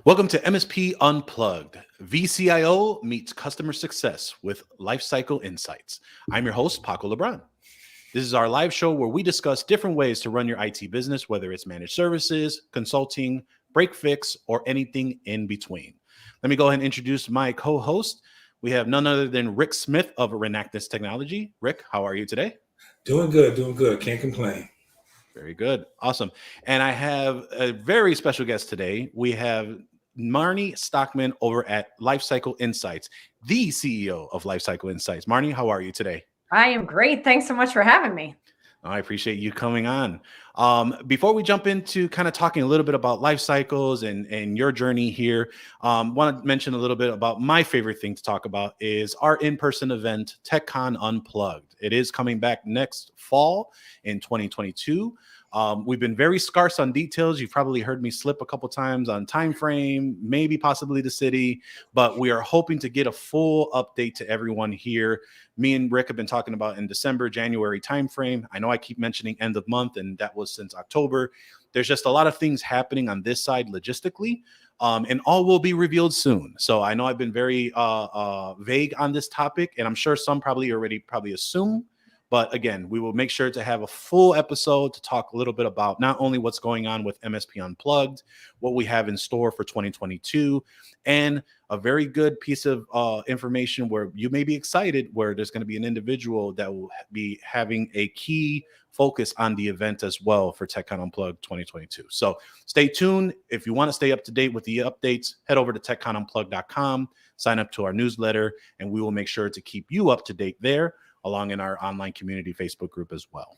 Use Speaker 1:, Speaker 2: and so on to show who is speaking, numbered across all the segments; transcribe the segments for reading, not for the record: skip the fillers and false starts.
Speaker 1: Welcome to MSP Unplugged. vCIO meets customer success with Lifecycle Insights. I'm your host, Paco LeBron. This is our live show where we discuss different ways to run your IT business, whether it's managed services, consulting, break fix, or anything in between. Let me go ahead and introduce my co-host. We have none other than Rick Smith of Renactus Technology. Rick, how are you today?
Speaker 2: Doing good. Can't complain.
Speaker 1: Very good. Awesome. And I have a very special guest today. We have Marnie Stockman over at Lifecycle Insights, the CEO of Lifecycle Insights. Marnie, how are you today?
Speaker 3: I am great. Thanks so much for having me.
Speaker 1: I appreciate you coming on. Before we jump into kind of talking a little bit about life cycles and your journey here, want to mention a little bit about my favorite thing to talk about is our in-person event, TechCon Unplugged. It is coming back next fall in 2022. We've been very scarce on details. You've probably heard me slip a couple times on time frame, maybe possibly the city, but we are hoping to get a full update to everyone here. Me and Rick have been talking about in December, January time frame. I know I keep mentioning end of month, and that was since October. There's just a lot of things happening on this side logistically, and all will be revealed soon. So I know I've been very vague on this topic, and I'm sure some probably already assume. But again, we will make sure to have a full episode to talk a little bit about not only what's going on with MSP Unplugged, what we have in store for 2022, and a very good piece of information where you may be excited, where there's going to be an individual that will be having a key focus on the event as well for TechCon Unplugged 2022. So stay tuned. If you want to stay up to date with the updates, head over to techconunplugged.com, sign up to our newsletter, and we will make sure to keep you up to date there, along in our online community Facebook group as well.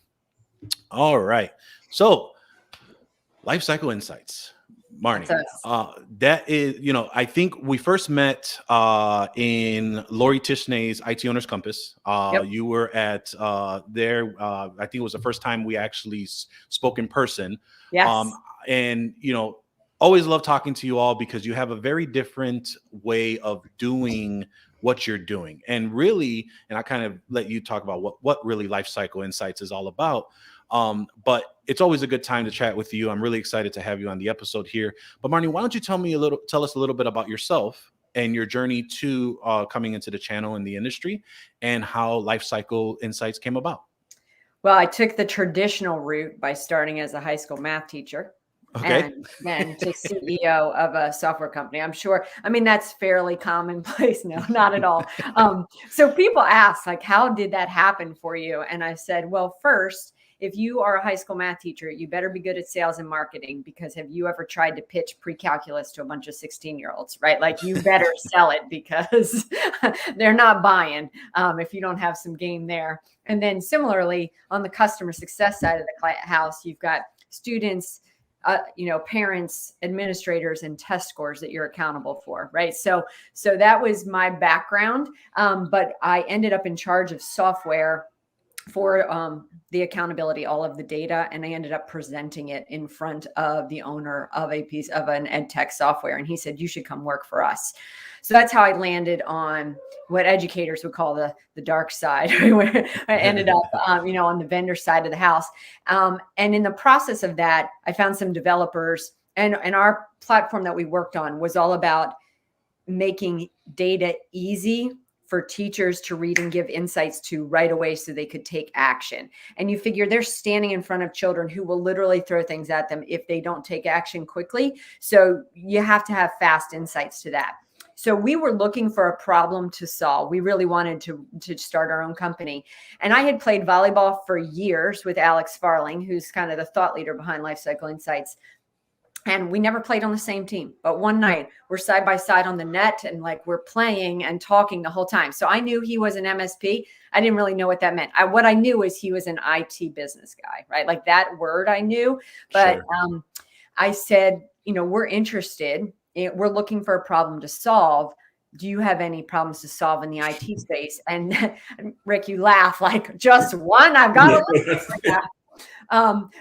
Speaker 1: All right. So Lifecycle Insights, Marnie, that is, I think we first met in Lori Tishney's IT Owners Compass.
Speaker 3: Yep.
Speaker 1: You were at there. I think it was the first time we actually spoke in person.
Speaker 3: Yes.
Speaker 1: And, always love talking to you all because you have a very different way of doing what you're doing. And really, and I kind of let you talk about what really Lifecycle Insights is all about. But it's always a good time to chat with you. I'm really excited to have you on the episode here. But Marnie, why don't you tell us a little bit about yourself and your journey to coming into the channel in the industry and how Lifecycle Insights came about?
Speaker 3: Well, I took the traditional route by starting as a high school math teacher.
Speaker 1: Okay.
Speaker 3: And then to CEO of a software company. I'm sure, that's fairly commonplace. No, not at all. So people ask, like, how did that happen for you? And I said, well, first, if you are a high school math teacher, you better be good at sales and marketing, because have you ever tried to pitch pre-calculus to a bunch of 16-year-olds, right? Like, you better sell it because they're not buying if you don't have some game there. And then similarly, on the customer success side of the house, you've got students, parents, administrators, and test scores that you're accountable for, right? So that was my background. But I ended up in charge of software for the accountability, all of the data, and I ended up presenting it in front of the owner of a piece of an ed tech software, and he said, you should come work for us. So that's how I landed on what educators would call the dark side, where I ended up, on the vendor side of the house. And in the process of that, I found some developers, and our platform that we worked on was all about making data easy for teachers to read and give insights to right away so they could take action. And you figure they're standing in front of children who will literally throw things at them if they don't take action quickly. So you have to have fast insights to that. So we were looking for a problem to solve. We really wanted to start our own company. And I had played volleyball for years with Alex Farling, who's kind of the thought leader behind Lifecycle Insights. And we never played on the same team. But one night we're side by side on the net, and like, we're playing and talking the whole time. So I knew he was an MSP. I didn't really know what that meant. What I knew is he was an IT business guy, right? Like, that word I knew. But sure. I said, we're interested. We're looking for a problem to solve. Do you have any problems to solve in the IT space? And Rick, you laugh, like, just one? I've got a list.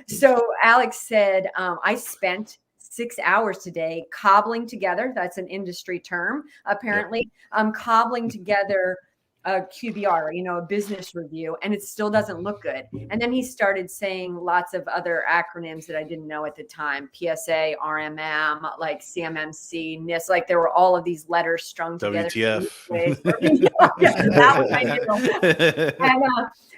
Speaker 3: So Alex said, I spent 6 hours today cobbling together. That's an industry term, apparently. Cobbling together a QBR, a business review, and it still doesn't look good. And then he started saying lots of other acronyms that I didn't know at the time: PSA, RMM, like CMMC, NIST, like there were all of these letters strung together.
Speaker 1: WTF.
Speaker 3: Yeah, that one I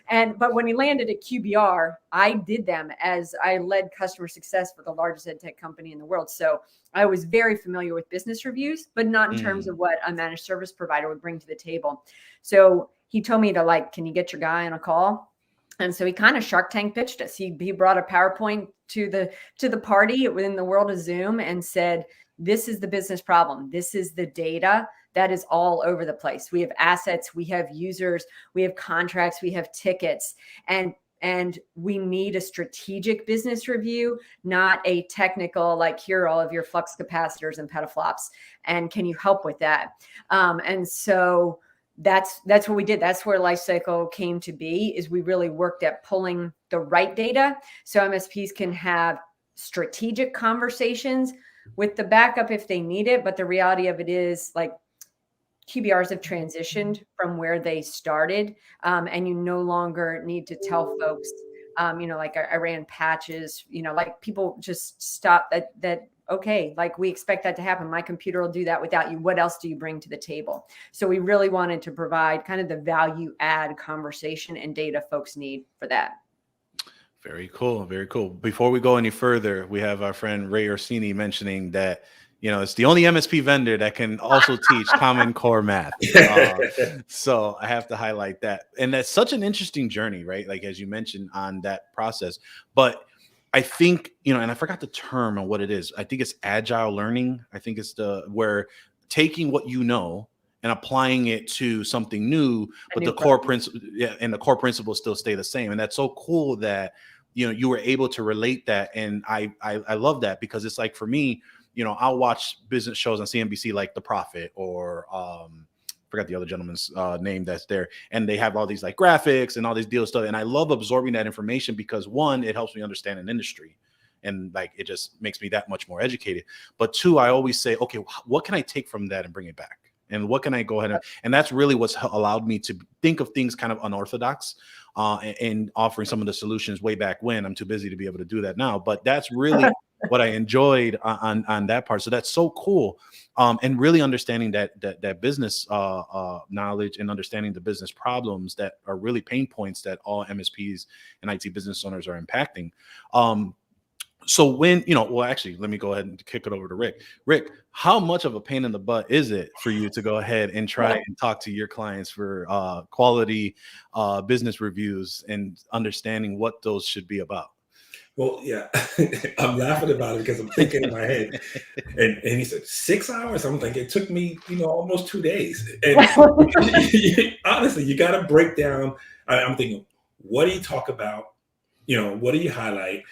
Speaker 3: knew. But when he landed at QBR, I did them as I led customer success for the largest ed tech company in the world. So I was very familiar with business reviews, but not in terms of what a managed service provider would bring to the table. So he told me to can you get your guy on a call? And so he kind of Shark Tank pitched us. He brought a PowerPoint to the party within the world of Zoom and said, this is the business problem. This is the data that is all over the place. We have assets, we have users, we have contracts, we have tickets, and we need a strategic business review, not a technical, here are all of your flux capacitors and petaflops. And can you help with that? And so that's what we did. That's where Lifecycle came to be, is we really worked at pulling the right data so MSPs can have strategic conversations with the backup if they need it. But the reality of it is, QBRs have transitioned from where they started, and you no longer need to tell folks, I ran patches, people just stop that. Okay, we expect that to happen. My computer will do that without you. What else do you bring to the table? So we really wanted to provide kind of the value add conversation and data folks need for that.
Speaker 1: Very cool. Very cool. Before we go any further, we have our friend Ray Orsini mentioning that, it's the only MSP vendor that can also teach Common Core math. So I have to highlight that. And that's such an interesting journey, right? As you mentioned on that process. But I think, and I forgot the term on what it is. I think it's agile learning. I think it's where taking what you know and applying it to something new, but the core principle, and the core principles still stay the same. And that's so cool that, you were able to relate that. And I love that, because it's for me, I'll watch business shows on CNBC, like The Prophet, or forgot the other gentleman's name that's there. And they have all these graphics and all these deal stuff. And I love absorbing that information because, one, it helps me understand an industry. And it just makes me that much more educated. But two, I always say, okay, what can I take from that and bring it back? And what can I go ahead and that's really what's allowed me to think of things kind of unorthodox, and offering some of the solutions way back when. I'm too busy to be able to do that now, but that's really what I enjoyed on that part. So that's so cool. And really understanding that business knowledge, and understanding the business problems that are really pain points that all MSPs and IT business owners are impacting. So when, actually, let me go ahead and kick it over to Rick. Rick, how much of a pain in the butt is it for you to go ahead and try and talk to your clients for quality business reviews and understanding what those should be about?
Speaker 2: Well, yeah, I'm laughing about it because I'm thinking in my head, and he said 6 hours. I'm thinking it took me, almost 2 days. And honestly, you got to break down. I'm thinking, what do you talk about? What do you highlight?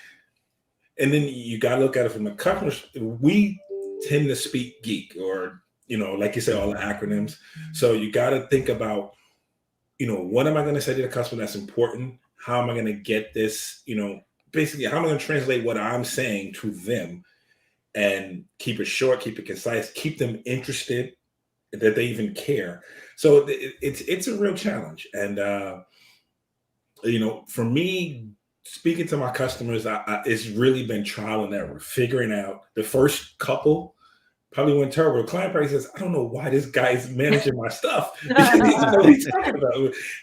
Speaker 2: And then you got to look at it from the customer. We tend to speak geek, or, like you said, all the acronyms. So you got to think about, what am I going to say to the customer that's important? How am I going to get this, basically, how am I going to translate what I'm saying to them and keep it short, keep it concise, keep them interested, that they even care. So it's a real challenge. And, for me, speaking to my customers, it's really been trial and error, figuring out. The first couple probably went terrible. The client probably says, I don't know why this guy is managing my stuff. What he's talking about.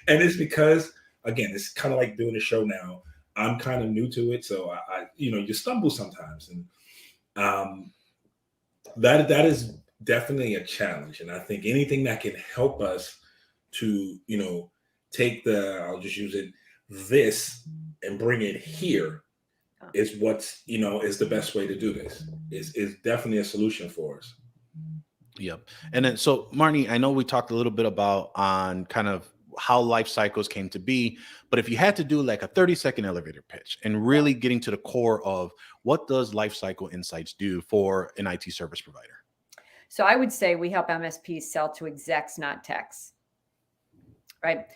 Speaker 2: And it's because, again, it's kind of like doing a show now. I'm kind of new to it. So I you stumble sometimes. And that is definitely a challenge. And I think anything that can help us to, take I'll just use it, this, and bring it here is what's, is the best way to do this. Is definitely a solution for us.
Speaker 1: Yep. And then, so Marnie, I know we talked a little bit about on kind of how life cycles came to be, but if you had to do a 30-second elevator pitch and really getting to the core of what does Lifecycle Insights do for an IT service provider?
Speaker 3: So I would say we help MSPs sell to execs, not techs, right?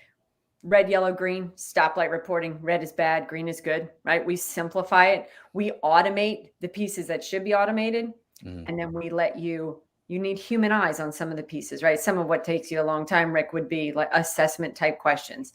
Speaker 3: Red, yellow, green, stoplight reporting. Red is bad, green is good, right? We simplify it. We automate the pieces that should be automated. And then we let you You need human eyes on some of the pieces, right? Some of what takes you a long time, Rick, would be like assessment type questions.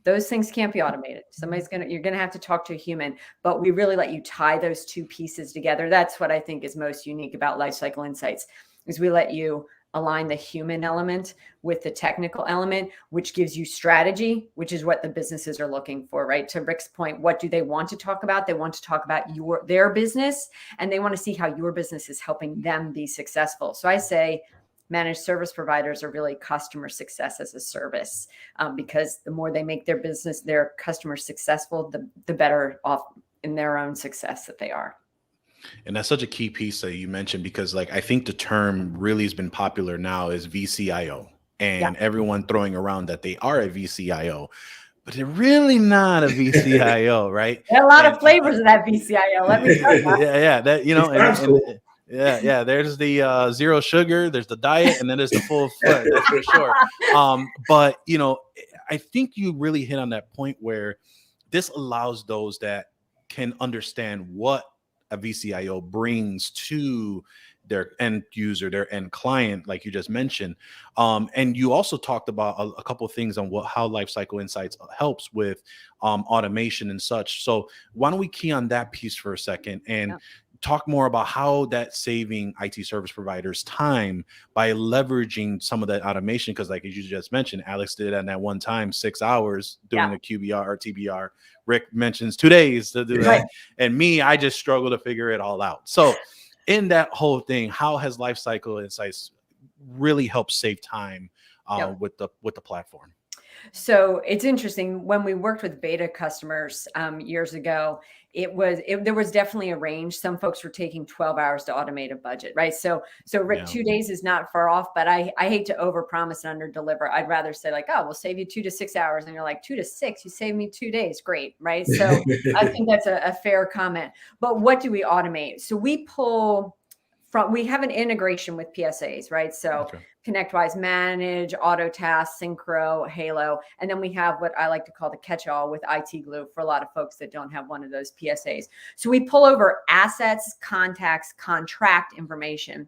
Speaker 3: Those things can't be automated. You're going to have to talk to a human, but we really let you tie those two pieces together. That's what I think is most unique about Lifecycle Insights, is we let you align the human element with the technical element, which gives you strategy, which is what the businesses are looking for, right? To Rick's point, what do they want to talk about? They want to talk about their business, and they want to see how your business is helping them be successful. So I say, managed service providers are really customer success as a service, because the more they make their customers successful, the better off in their own success that they are.
Speaker 1: And that's such a key piece that you mentioned, because like I think the term really has been popular now is vCIO, and everyone throwing around that they are a vCIO, but they're really not a vCIO, right?
Speaker 3: There are a lot of flavors of that vCIO. Let me tell you.
Speaker 1: Yeah, that, you know, and yeah, there's the zero sugar, there's the diet, and then there's the full foot. That's for sure. But you know, I think you really hit on that point where this allows those that can understand what a vCIO brings to their end user, their end client, like you just mentioned. And you also talked about a couple of things on how Lifecycle Insights helps with automation and such. So why don't we key on that piece for a second and talk more about how that's saving IT service providers time by leveraging some of that automation? Because like as you just mentioned, Alex did that one time, 6 hours doing a QBR or TBR. Rick mentions 2 days to do that. And me, I just struggle to figure it all out. So in that whole thing, how has Lifecycle Insights really helped save time with the platform?
Speaker 3: So it's interesting. When we worked with beta customers years ago, there was definitely a range. Some folks were taking 12 hours to automate a budget, right? So Rick, 2 days is not far off, but I hate to overpromise and under deliver. I'd rather say like, oh, we'll save you 2 to 6 hours. And you're like, 2 to 6, you saved me 2 days. Great. Right. So I think that's a fair comment. But what do we automate? So we have an integration with PSAs, right? So ConnectWise Manage, AutoTask, Synchro, Halo. And then we have what I like to call the catch-all with IT Glue for a lot of folks that don't have one of those PSAs. So we pull over assets, contacts, contract information,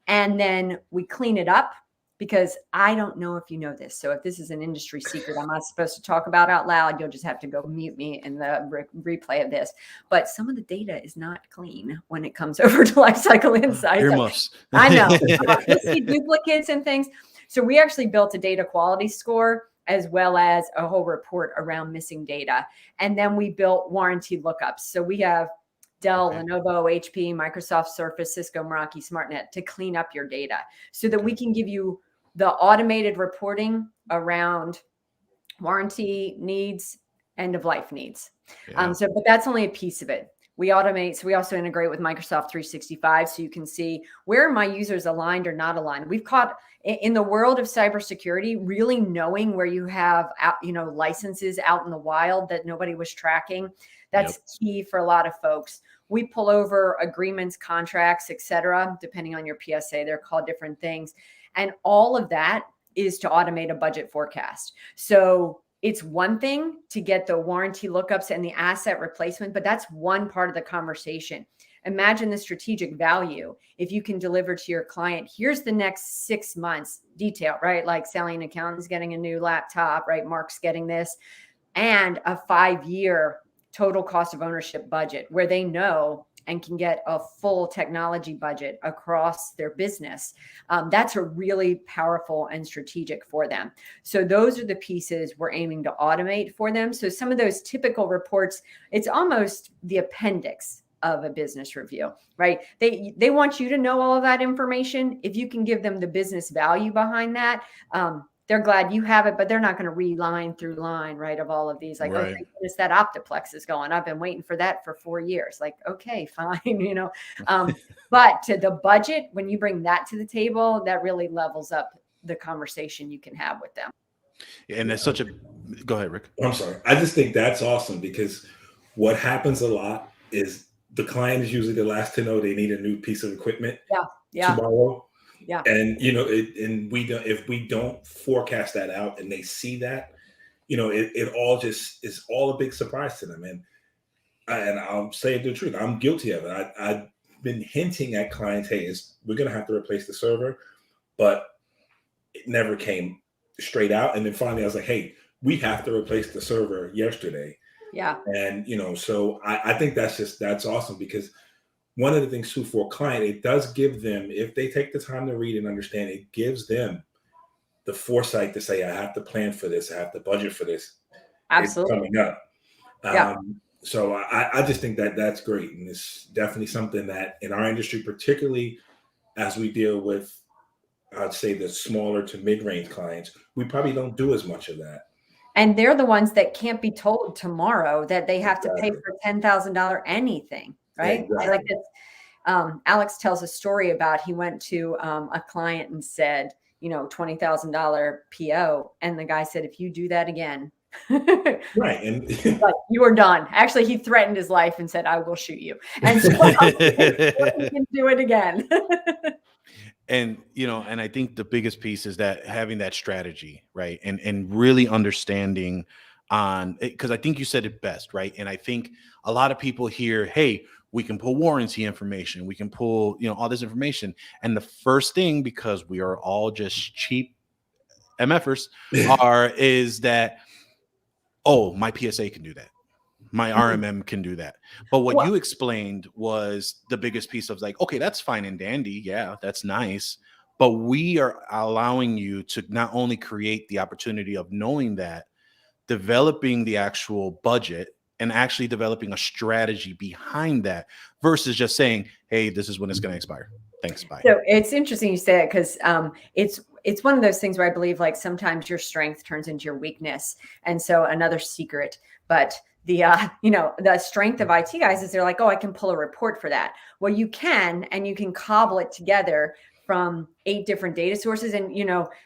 Speaker 3: and then we clean it up, because I don't know if you know this. So if this is an industry secret I'm not supposed to talk about out loud, you'll just have to go mute me in the replay of this. But some of the data is not clean when it comes over to Lifecycle Insights.
Speaker 1: Earmuffs.
Speaker 3: I know. You see duplicates and things. So we actually built a data quality score as well as a whole report around missing data. And then we built warranty lookups. So we have Dell, Lenovo, HP, Microsoft Surface, Cisco, Meraki, SmartNet to clean up your data so that we can give you the automated reporting around warranty needs, end of life needs. But that's only a piece of it. We automate. So we also integrate with Microsoft 365. So you can see where are my users aligned or not aligned. We've caught in the world of cybersecurity, really knowing where you have, licenses out in the wild that nobody was tracking. That's key for a lot of folks. We pull over agreements, contracts, et cetera, depending on your PSA. They're called different things. And all of that is to automate a budget forecast. So it's one thing to get the warranty lookups and the asset replacement, but that's one part of the conversation. Imagine the strategic value if you can deliver to your client, here's the next 6 months detail, right? Like Sally, an accountant's getting a new laptop, right? Mark's getting this, and a 5-year total cost of ownership budget where they know and can get a full technology budget across their business. That's a really powerful and strategic for them. So those are the pieces we're aiming to automate for them. So some of those typical reports, it's almost the appendix of a business review, right? They want you to know all of that information. If you can give them the business value behind that, they're glad you have it, but they're not going to read line through line, right, of all of these. Like, oh, thank goodness that Optiplex is going. I've been waiting for that for 4 years. Like, okay, fine, But to the budget, when you bring that to the table, that really levels up the conversation you can have with them.
Speaker 1: And that's such a, go ahead, Rick.
Speaker 2: I'm sorry. I just think that's awesome, because what happens a lot is the client is usually the last to know they need a new piece of equipment tomorrow. Yeah. And, and if we don't forecast that out and they see that, it all just is all a big surprise to them. And I'll say the truth. I'm guilty of it. I been hinting at clients, hey, we're going to have to replace the server, but it never came straight out. And then finally I was like, hey, we have to replace the server yesterday.
Speaker 3: Yeah.
Speaker 2: And, so I think that's awesome, because one of the things too for a client, it does give them, if they take the time to read and understand, it gives them the foresight to say, I have to plan for this. I have to budget for this.
Speaker 3: Absolutely.
Speaker 2: It's coming up.
Speaker 3: Yeah.
Speaker 2: So I just think that that's great. And it's definitely something that in our industry, particularly as we deal with, I'd say the smaller to mid-range clients, we probably don't do as much of that.
Speaker 3: And they're the ones that can't be told tomorrow that they have to pay for $10,000 anything, right?
Speaker 2: Exactly.
Speaker 3: Like this, Alex tells a story about, he went to a client and said, $20,000 PO. And the guy said, if you do that again,
Speaker 2: right. And
Speaker 3: like, you are done. Actually, he threatened his life and said, I will shoot you. And so you can do it again.
Speaker 1: And, and I think the biggest piece is that having that strategy, right? And really understanding because I think you said it best, right? And I think a lot of people hear, hey, we can pull warranty information, we can pull, all this information. And the first thing, because we are all just cheap MFers, is that, oh, my PSA can do that. My RMM can do that. But what you explained was the biggest piece of like, okay, that's fine and dandy. Yeah, that's nice. But we are allowing you to not only create the opportunity of knowing that, developing the actual budget and actually developing a strategy behind that versus just saying, hey, this is when it's going to expire. Thanks, bye.
Speaker 3: So it's interesting you say it, because it's one of those things where I believe like sometimes your strength turns into your weakness. And so another secret, but the strength of IT guys is they're like, oh, I can pull a report for that. Well, you can, and you can cobble it together from 8 different data sources. And,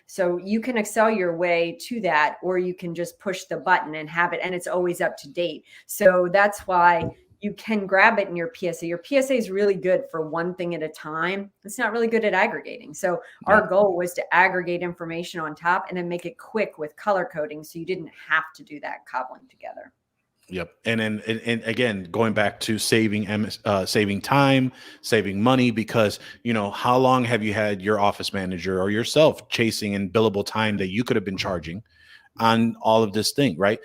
Speaker 3: so you can Excel your way to that, or you can just push the button and have it, and it's always up to date. So that's why you can grab it in your PSA. Your PSA is really good for one thing at a time. It's not really good at aggregating. So our goal was to aggregate information on top and then make it quick with color coding, so you didn't have to do that cobbling together.
Speaker 1: Yep. And then, and again, going back to saving time, saving money, because, how long have you had your office manager or yourself chasing in billable time that you could have been charging on all of this thing, right?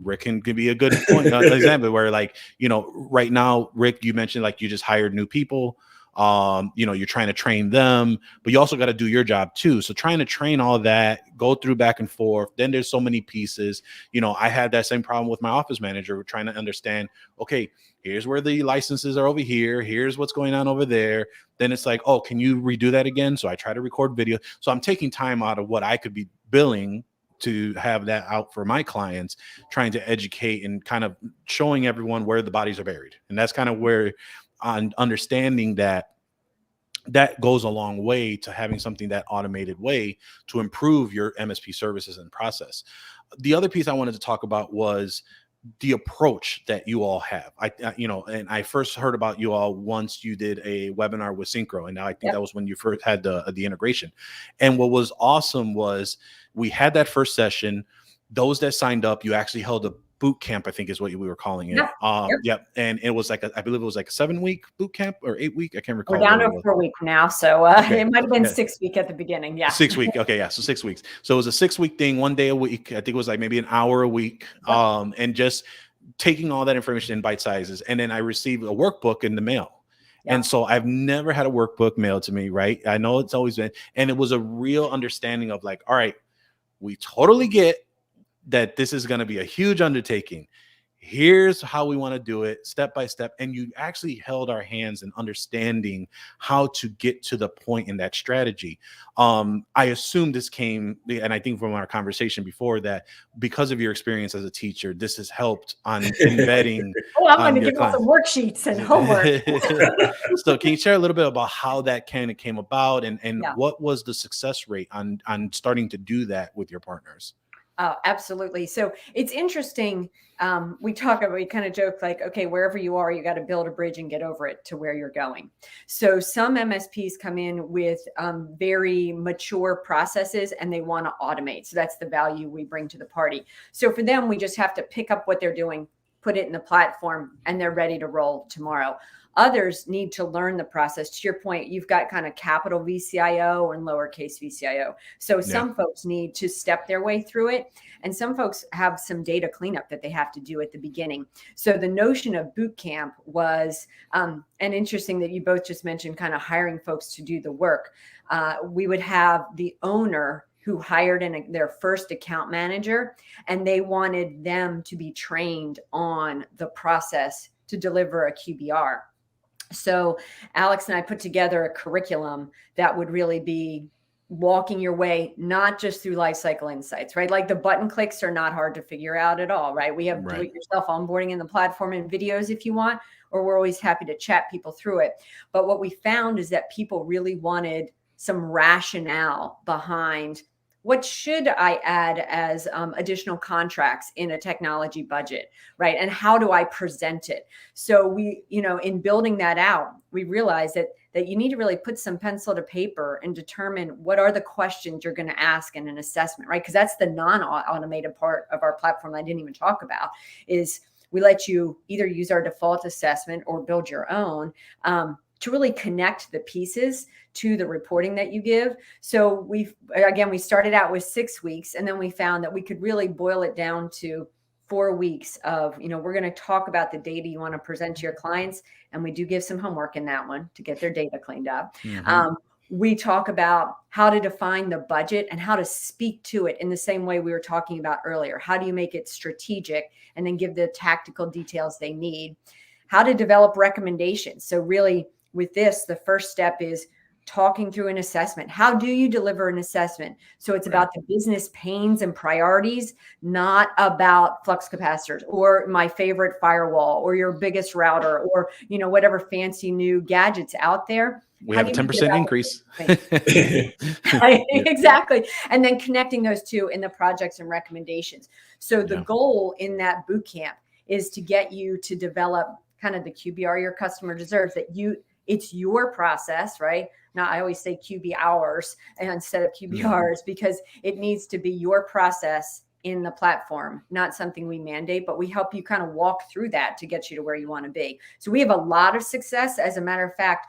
Speaker 1: Rick can be a good point, example where, like, right now, Rick, you mentioned like you just hired new people. You're trying to train them, but you also got to do your job too. So trying to train all that, go through back and forth. Then there's so many pieces. I had that same problem with my office manager. We're trying to understand, okay, here's where the licenses are over here. Here's what's going on over there. Then it's like, oh, can you redo that again? So I try to record video. So I'm taking time out of what I could be billing to have that out for my clients, trying to educate and kind of showing everyone where the bodies are buried. And that's kind of where, on understanding that goes a long way to having something that automated way to improve your MSP services and process. The other piece I wanted to talk about was the approach that you all have. And I first heard about you all once you did a webinar with Synchro, and now I think that was when you first had the integration. And what was awesome was we had that first session. Those that signed up, you actually held a boot camp, I think is what we were calling it. Yep. And it was like I believe it was like a 7-week boot camp or 8-week. I can't recall.
Speaker 3: We're down to 4 weeks now. So it might have been 6 weeks at the beginning. Yeah.
Speaker 1: 6 weeks. Okay. Yeah. So 6 weeks. So it was a 6-week thing, 1 day a week. I think it was like maybe an hour a week. And just taking all that information in bite sizes. And then I received a workbook in the mail. Yeah. And so I've never had a workbook mailed to me. Right. I know it's always been, and it was a real understanding of like, all right, we totally get that this is going to be a huge undertaking. Here's how we want to do it step by step. And you actually held our hands in understanding how to get to the point in that strategy. I assume this came, and I think from our conversation before, that because of your experience as a teacher, this has helped on embedding.
Speaker 3: I'm going to give you some worksheets and homework.
Speaker 1: So can you share a little bit about how that kind of came about, and what was the success rate on starting to do that with your partners?
Speaker 3: Oh, absolutely. So it's interesting. We kind of joke like, okay, wherever you are, you got to build a bridge and get over it to where you're going. So some MSPs come in with very mature processes and they want to automate. So that's the value we bring to the party. So for them, we just have to pick up what they're doing, put it in the platform, and they're ready to roll tomorrow. Others need to learn the process. To your point, you've got kind of capital vCIO and lowercase vCIO. So some folks need to step their way through it. And some folks have some data cleanup that they have to do at the beginning. So the notion of boot camp was, and interesting that you both just mentioned kind of hiring folks to do the work. We would have the owner who hired their first account manager, and they wanted them to be trained on the process to deliver a QBR. So Alex and I put together a curriculum that would really be walking your way, not just through Lifecycle Insights, right? Like the button clicks are not hard to figure out at all, right? We have do-it-yourself onboarding in the platform and videos if you want, or we're always happy to chat people through it. But what we found is that people really wanted some rationale behind what should I add as additional contracts in a technology budget, right? And how do I present it? So we, in building that out, we realized that you need to really put some pencil to paper and determine what are the questions you're going to ask in an assessment, right? Because that's the non-automated part of our platform I didn't even talk about, is we let you either use our default assessment or build your own to really connect the pieces to the reporting that you give. So we started out with 6 weeks, and then we found that we could really boil it down to 4 weeks of, we're going to talk about the data you want to present to your clients. And we do give some homework in that one to get their data cleaned up. We talk about how to define the budget and how to speak to it in the same way we were talking about earlier. How do you make it strategic and then give the tactical details they need? How to develop recommendations. So really with this, the first step is talking through an assessment. How do you deliver an assessment? So it's about the business pains and priorities, not about flux capacitors or my favorite firewall or your biggest router or, whatever fancy new gadgets out there.
Speaker 1: We have a 10% increase.
Speaker 3: Exactly. And then connecting those two in the projects and recommendations. So the goal in that boot camp is to get you to develop kind of the QBR your customer deserves, it's your process, right? Now, I always say QB hours instead of QBRs because it needs to be your process in the platform, not something we mandate, but we help you kind of walk through that to get you to where you want to be. So we have a lot of success. As a matter of fact,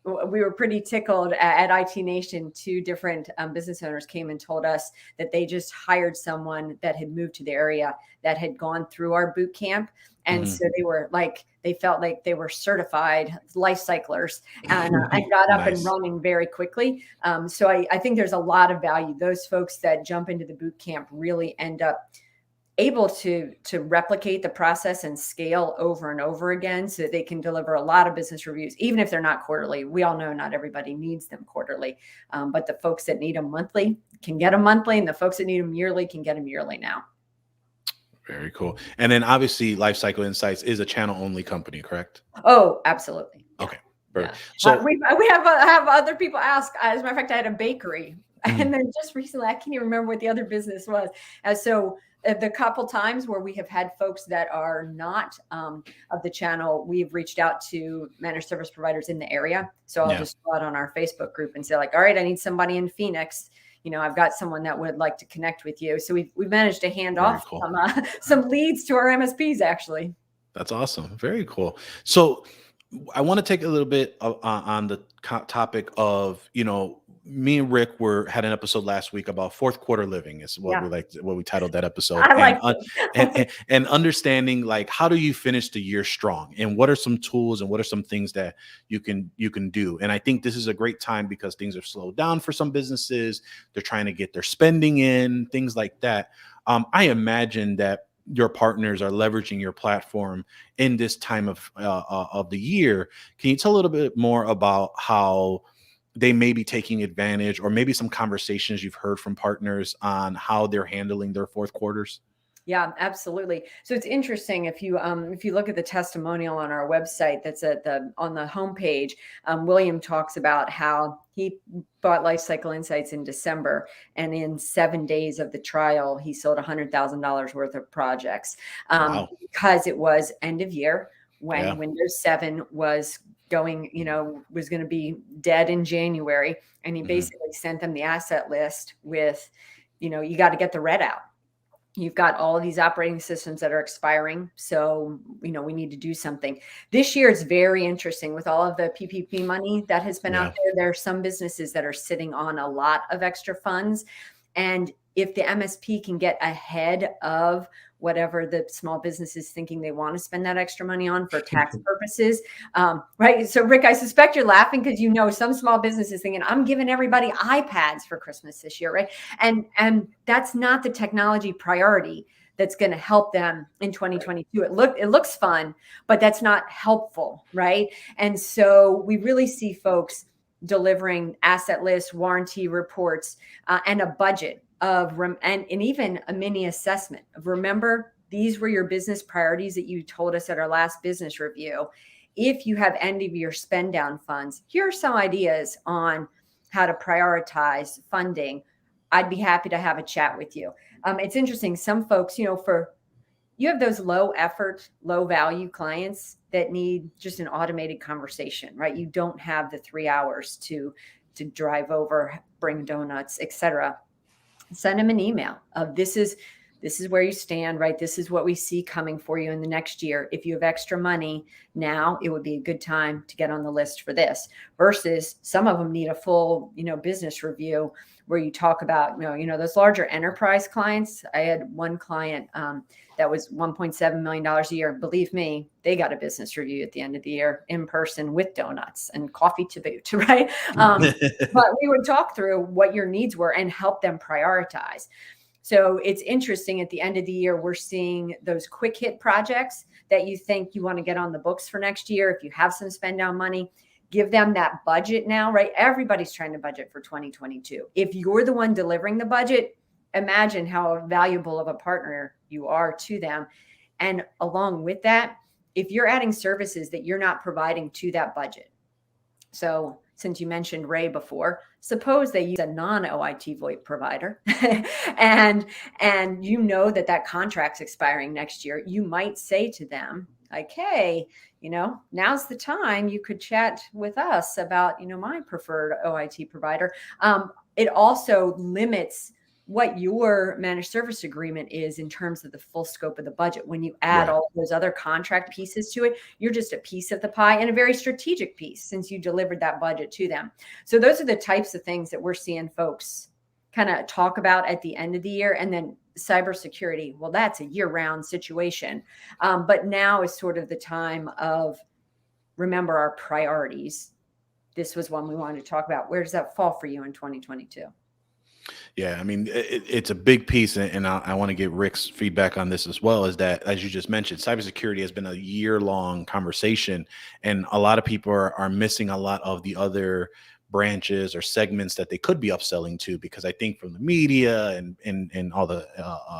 Speaker 3: we were pretty tickled at IT Nation. 2 different business owners came and told us that they just hired someone that had moved to the area that had gone through our boot camp. And so they felt like they were certified life cyclers and got up and running very quickly. So I think there's a lot of value. Those folks that jump into the boot camp really end up able to replicate the process and scale over and over again so that they can deliver a lot of business reviews, even if they're not quarterly. We all know not everybody needs them quarterly, but the folks that need them monthly can get them monthly, and the folks that need them yearly can get them yearly now.
Speaker 1: Very cool. And then obviously Lifecycle Insights is a channel only company, correct?
Speaker 3: Oh, absolutely.
Speaker 1: Okay. Yeah.
Speaker 3: So we have other people ask, as a matter of fact, I had a bakery and then just recently, I can't even remember what the other business was. So the couple times where we have had folks that are not of the channel, we've reached out to managed service providers in the area. So I'll just go out on our Facebook group and say like, all right, I need somebody in Phoenix. I've got someone that would like to connect with you. So we've managed to hand off some leads to our MSPs, actually.
Speaker 1: That's awesome. Very cool. So I want to take a little bit on the topic of, me and Rick had an episode last week about fourth quarter living is what we titled that episode. And understanding like, how do you finish the year strong and what are some tools and what are some things that you can do? And I think this is a great time because things are slowed down for some businesses. They're trying to get their spending in, things like that. I imagine that your partners are leveraging your platform in this time of the year. Can you tell a little bit more about how they may be taking advantage or maybe some conversations you've heard from partners on how they're handling their fourth quarters?
Speaker 3: Yeah, absolutely. So it's interesting if you look at the testimonial on our website that's on the homepage, William talks about how he bought Lifecycle Insights in December, and in 7 days of the trial, he sold $100,000 worth of projects because it was end of year when Windows 7 was going, was going to be dead in January. And he basically sent them the asset list with, you got to get the red out. You've got all of these operating systems that are expiring. So, we need to do something. This year is very interesting with all of the PPP money that has been out there. There are some businesses that are sitting on a lot of extra funds. And if the MSP can get ahead of whatever the small business is thinking they want to spend that extra money on for tax purposes, right? So, Rick, I suspect you're laughing because some small business is thinking, I'm giving everybody iPads for Christmas this year, right? And that's not the technology priority that's going to help them in 2022. It looks fun, but that's not helpful, right? And so we really see folks delivering asset lists, warranty reports, and a budget and even a mini assessment of, remember, these were your business priorities that you told us at our last business review. If you have end of year spend down funds, here are some ideas on how to prioritize funding. I'd be happy to have a chat with you. It's interesting. Some folks, you have those low effort, low value clients that need just an automated conversation, right? You don't have the 3 hours to drive over, bring donuts, etc. Send them an email of this is where you stand, right? This is what we see coming for you in the next year. If you have extra money now, it would be a good time to get on the list for this. Versus some of them need a full, business review where you talk about, those larger enterprise clients. I had one client that was $1.7 million a year. Believe me, they got a business review at the end of the year in person with donuts and coffee to boot, right? But we would talk through what your needs were and help them prioritize. So it's interesting, at the end of the year, we're seeing those quick hit projects that you think you want to get on the books for next year. If you have some spend down money, give them that budget now, right? Everybody's trying to budget for 2022. If you're the one delivering the budget, imagine how valuable of a partner you are to them. And along with that, if you're adding services that you're not providing to that budget. So since you mentioned Ray before, suppose they use a non-OIT VoIP provider and that contract's expiring next year, you might say to them, like, hey, now's the time you could chat with us about, my preferred OIT provider. It also limits what your managed service agreement is in terms of the full scope of the budget. When you add all those other contract pieces to it, you're just a piece of the pie, and a very strategic piece since you delivered that budget to them. So those are the types of things that we're seeing folks kind of talk about at the end of the year. And then cybersecurity, well, that's a year-round situation. But now is sort of the time of, remember our priorities. This was one we wanted to talk about. Where does that fall for you in 2022?
Speaker 1: Yeah, I mean, it's a big piece, and I want to get Rick's feedback on this as well. Is that, as you just mentioned, cybersecurity has been a year-long conversation, and a lot of people are missing a lot of the other branches or segments that they could be upselling to, because I think from the media and all the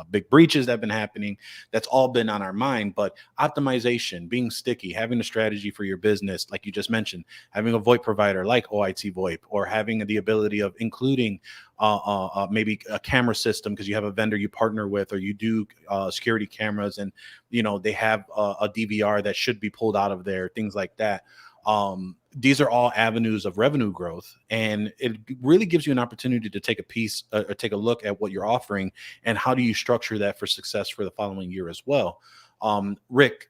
Speaker 1: big breaches that have been happening, that's all been on our mind. But optimization, being sticky, having a strategy for your business, like you just mentioned, having a VoIP provider like OIT VoIP, or having the ability of including maybe a camera system because you have a vendor you partner with, or you do security cameras, and they have a DVR that should be pulled out of there, things like that. These are all avenues of revenue growth, and it really gives you an opportunity to take a look at what you're offering and how do you structure that for success for the following year as well. Rick,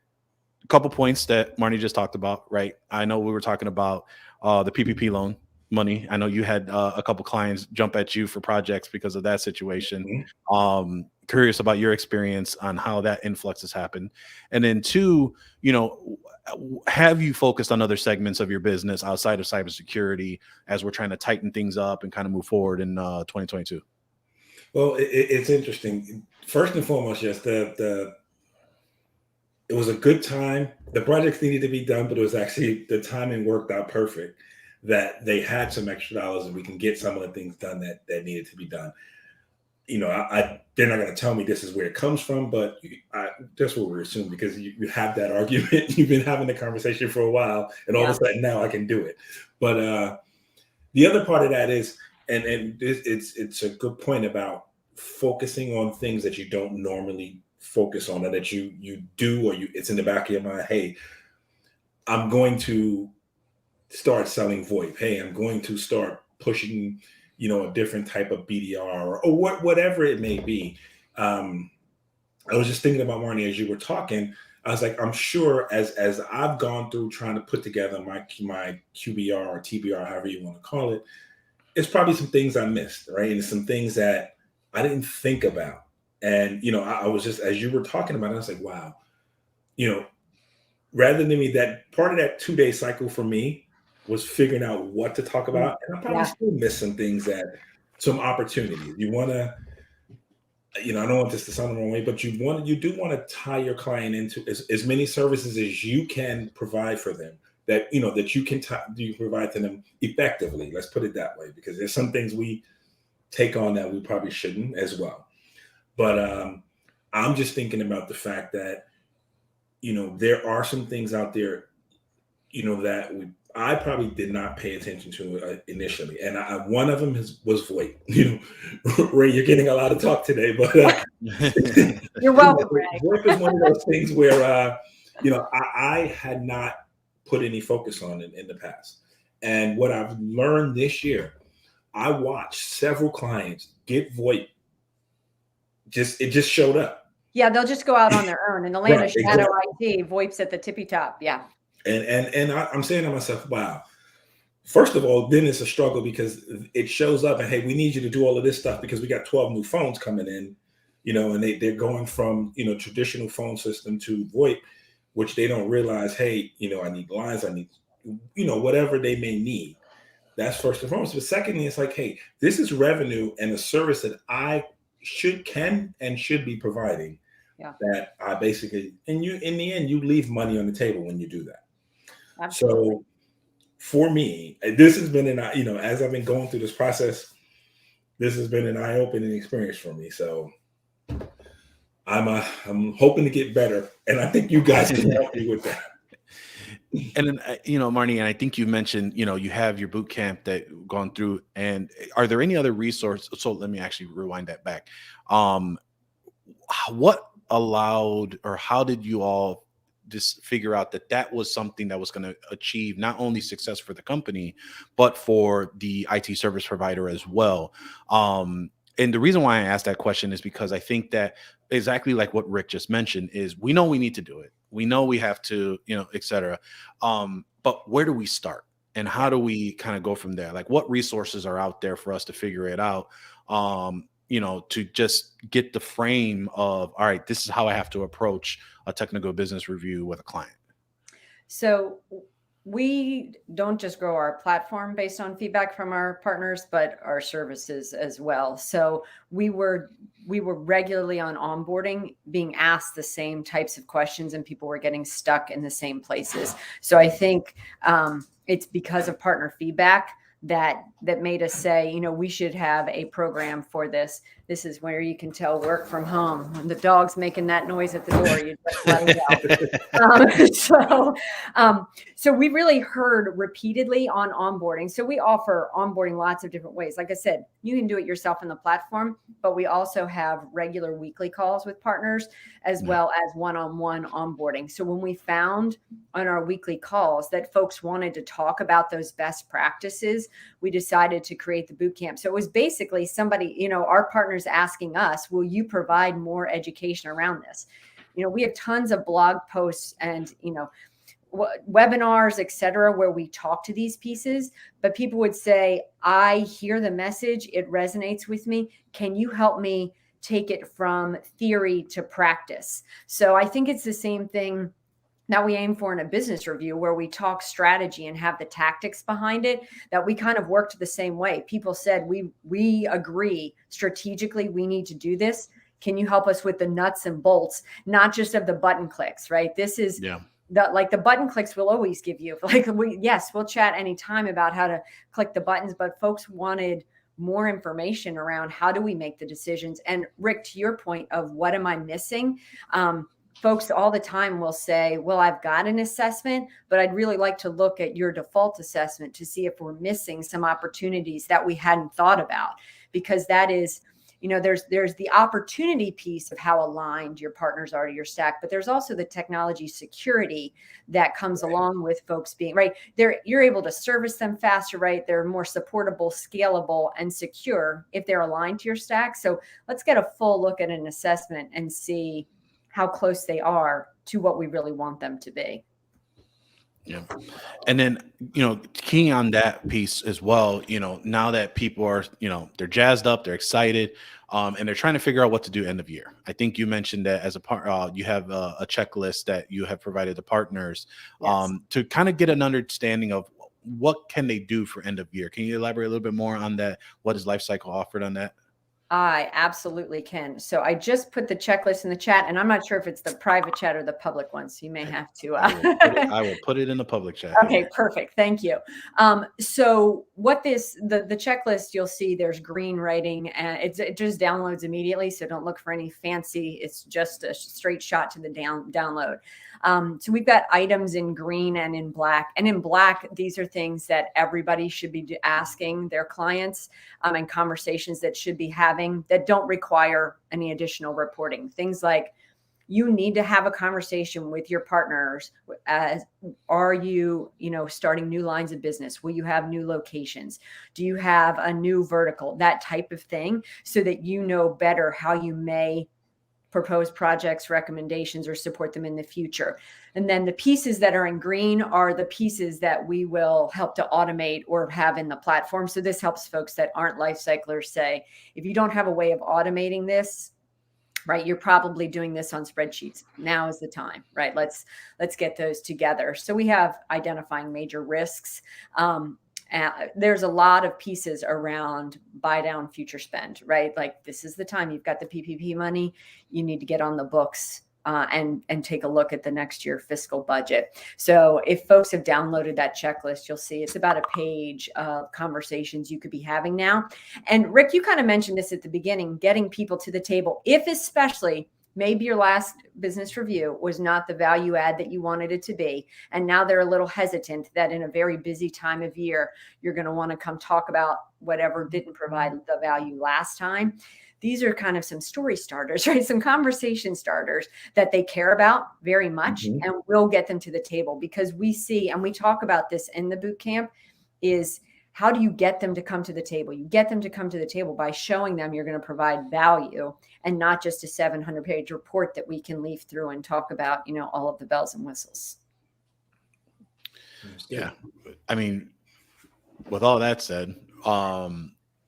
Speaker 1: a couple points that Marnie just talked about, right? I know we were talking about the PPP loan money. I know you had a couple clients jump at you for projects because of that situation. Curious about your experience on how that influx has happened. And then two, have you focused on other segments of your business outside of cybersecurity as we're trying to tighten things up and kind of move forward in 2022?
Speaker 2: Well, it's interesting. First and foremost, yes, it was a good time. The projects needed to be done, but it was actually, the timing worked out perfect that they had some extra dollars and we can get some of the things done that needed to be done. They're not going to tell me this is where it comes from, but that's what we're assuming, because you have that argument. You've been having the conversation for a while, and all of a sudden now I can do it. But the other part of that is, and it's a good point about focusing on things that you don't normally focus on, or that you do, or it's in the back of your mind. Hey, I'm going to start selling VoIP. Hey, I'm going to start pushing a different type of BDR or whatever it may be. I was just thinking about, Marnie, as you were talking. I was like, I'm sure as I've gone through trying to put together my QBR or TBR, however you want to call it, it's probably some things I missed, right? And some things that I didn't think about. And I was just, as you were talking about it, I was like, wow, you know, rather than me, that part of that 2-day cycle for me was figuring out what to talk about. And I probably
Speaker 3: Yeah.
Speaker 2: still missed some things, some opportunities. You want to, I don't want this to sound the wrong way, but you do want to tie your client into as many services as you can provide for them, that that you provide to them effectively. Let's put it that way, because there's some things we take on that we probably shouldn't as well. But I'm just thinking about the fact that there are some things out there that I probably did not pay attention to initially, and one of them was VoIP. Ray, you're getting a lot of talk today, but
Speaker 3: You're welcome, Ray.
Speaker 2: VoIP is one of those things where I had not put any focus on it in the past, and what I've learned this year, I watched several clients get VoIP. It just showed up.
Speaker 3: Yeah, they'll just go out on their own. In the land
Speaker 2: Right,
Speaker 3: of shadow
Speaker 2: exactly.
Speaker 3: IT, VoIP's at the tippy top. Yeah.
Speaker 2: And I'm saying to myself, wow. First of all, then it's a struggle because it shows up and, hey, we need you to do all of this stuff because we got 12 new phones coming in, and they're going from, traditional phone system to VoIP, which they don't realize, hey, I need lines, I need, whatever they may need. That's first and foremost. But secondly, it's like, hey, this is revenue and a service that I can and should be providing.
Speaker 3: Yeah.
Speaker 2: That I basically, and in the end, you leave money on the table when you do that.
Speaker 3: Absolutely.
Speaker 2: So for me, this has been as I've been going through this process, this has been an eye-opening experience for me. So I'm hoping to get better, and I think you guys can help me with that.
Speaker 1: And then, Marnie, and I think you mentioned, you have your boot camp that gone through, and are there any other resources? So let me actually rewind that back. What allowed, or how did you all just figure out that was something that was going to achieve not only success for the company, but for the IT service provider as well? And the reason why I asked that question is because I think that exactly like what Rick just mentioned is we know we need to do it. We know we have to, et cetera. But where do we start? And how do we kind of go from there? Like, what resources are out there for us to figure it out? To just get the frame of, all right, this is how I have to approach a technical business review with a client.
Speaker 3: So we don't just grow our platform based on feedback from our partners, but our services as well. So we were regularly on onboarding being asked the same types of questions, and people were getting stuck in the same places. So I think it's because of partner feedback that made us say, we should have a program for this. This is where you can tell work from home. When the dog's making that noise at the door, you just let it go. So we really heard repeatedly on onboarding. So we offer onboarding lots of different ways. Like I said, you can do it yourself in the platform, but we also have regular weekly calls with partners as well as one-on-one onboarding. So when we found on our weekly calls that folks wanted to talk about those best practices, we decided to create the boot camp. So it was basically somebody, our partners asking us, will you provide more education around this? We have tons of blog posts and, webinars, et cetera, where we talk to these pieces, but people would say, I hear the message, it resonates with me. Can you help me take it from theory to practice? So I think it's the same thing that we aim for in a business review, where we talk strategy and have the tactics behind it, that we kind of worked the same way. People said, we agree strategically, we need to do this. Can you help us with the nuts and bolts, not just of the button clicks, right? This is the button clicks we'll always give you. We'll chat anytime about how to click the buttons, but folks wanted more information around how do we make the decisions. And Rick, to your point of what am I missing? Folks all the time will say, well, I've got an assessment, but I'd really like to look at your default assessment to see if we're missing some opportunities that we hadn't thought about, because that is, there's the opportunity piece of how aligned your partners are to your stack, but there's also the technology security that comes along with folks being right there. You're able to service them faster, right? They're more supportable, scalable, and secure if they're aligned to your stack. So let's get a full look at an assessment and see how close they are to what we really want them to be.
Speaker 1: Yeah. And then, keying on that piece as well, now that people are, they're jazzed up, they're excited, and they're trying to figure out what to do end of year. I think you mentioned that as a part, you have a checklist that you have provided the partners
Speaker 3: Yes.
Speaker 1: to kind of get an understanding of what can they do for end of year. Can you elaborate a little bit more on that? What is Lifecycle offered on that?
Speaker 3: I absolutely can. So I just put the checklist in the chat, and I'm not sure if it's the private chat or the public one. So you may have to.
Speaker 1: I will put it in the public chat.
Speaker 3: Okay, perfect. Thank you. So what the checklist, you'll see there's green writing, and it just downloads immediately. So don't look for any fancy. It's just a straight shot to the download. So we've got items in green and in black. And in black, these are things that everybody should be asking their clients and conversations that should be having that don't require any additional reporting. Things like, you need to have a conversation with your partners. Are you, starting new lines of business? Will you have new locations? Do you have a new vertical? That type of thing, so that you know better how you may propose projects, recommendations, or support them in the future. And then the pieces that are in green are the pieces that we will help to automate or have in the platform. So this helps folks that aren't life cyclers say, if you don't have a way of automating this, right, you're probably doing this on spreadsheets. Now is the time, right? Let's get those together. So we have identifying major risks. There's a lot of pieces around buy down future spend, right? Like, this is the time. You've got the PPP money. You need to get on the books and take a look at the next year fiscal budget. So if folks have downloaded that checklist, you'll see it's about a page of conversations you could be having now. And Rick, you kind of mentioned this at the beginning, getting people to the table, if especially maybe your last business review was not the value add that you wanted it to be. And now they're a little hesitant that in a very busy time of year, you're going to want to come talk about whatever didn't provide the value last time. These are kind of some story starters, right? Some conversation starters that they care about very much, and we'll get them to the table, because we see, and we talk about this in the boot camp, is how do you get them to come to the table? You get them to come to the table by showing them you're going to provide value, and not just a 700-page report that we can leaf through and talk about, all of the bells and whistles.
Speaker 1: Yeah. I mean, with all that said,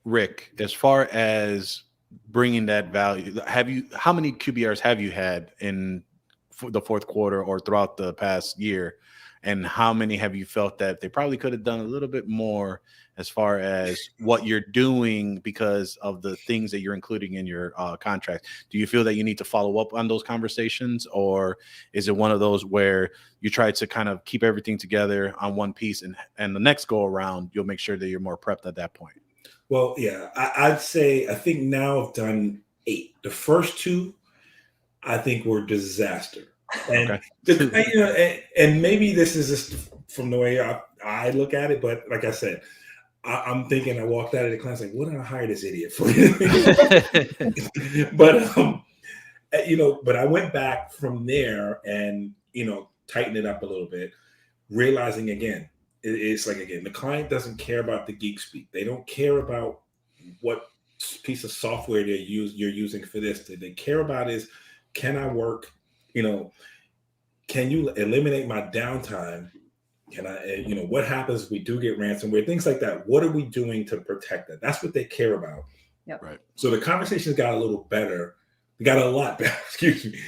Speaker 1: Rick, as far as bringing that value, how many QBRs have you had in the fourth quarter or throughout the past year? And how many have you felt that they probably could have done a little bit more as far as what you're doing because of the things that you're including in your contract? Do you feel that you need to follow up on those conversations, or is it one of those where you try to kind of keep everything together on one piece, and the next go around, you'll make sure that you're more prepped at that point?
Speaker 2: Well, yeah, I think now I've done 8. The first 2, I think, were disaster. And, and maybe this is just from the way I look at it, but like I said, I'm thinking, I walked out of the class like, what did I hire this idiot for? But I went back from there and, tightened it up a little bit, realizing again, it's like, again, the client doesn't care about the geek speak. They don't care about what piece of software you're using for this. They care about is, can I work? Can you eliminate my downtime? Can I, what happens if we do get ransomware? Things like that. What are we doing to protect that? That's what they care about.
Speaker 3: Yep.
Speaker 1: Right.
Speaker 2: So the conversations got a little better. They got a lot better, excuse me,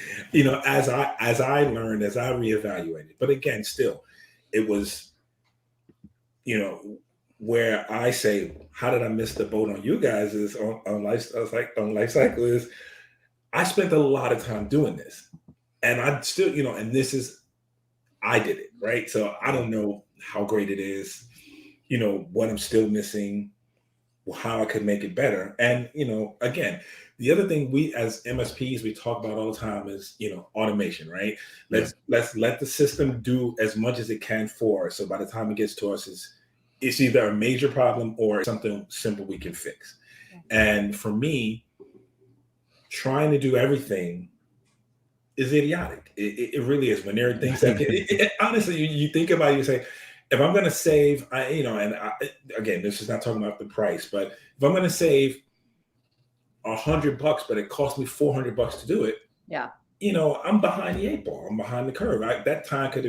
Speaker 2: as I learned, as I reevaluated. But again, still, it was, where I say, how did I miss the boat on you guys is on Lifecycle is, I spent a lot of time doing this, and I still, and this is, I did it, right? So I don't know how great it is, what I'm still missing, how I could make it better. And, again, the other thing we as MSPs, we talk about all the time is, automation, right? Let's let the system do as much as it can for us. So by the time it gets to us, it's either a major problem or something simple we can fix. And for me, trying to do everything is idiotic. It really is. When there are things that honestly, you think about it, you say, if I'm going to save, again, this is not talking about the price, but if I'm going to save $100, but it cost me $400 to do it,
Speaker 3: yeah,
Speaker 2: I'm behind the 8 ball. I'm behind the curve. That time could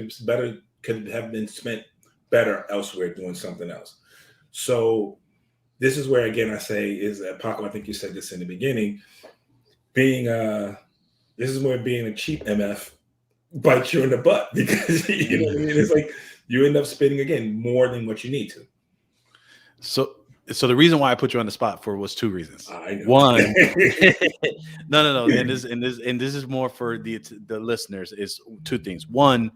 Speaker 2: have been spent better elsewhere doing something else. So this is where, again, I say is that, Paco, I think you said this in the beginning, this is where being a cheap MF bites you in the butt, because you know what I mean? It's like you end up spending, again, more than what you need to.
Speaker 1: So the reason why I put you on the spot was two reasons.
Speaker 2: I know.
Speaker 1: One, no, and this is more for the listeners, is two things. One,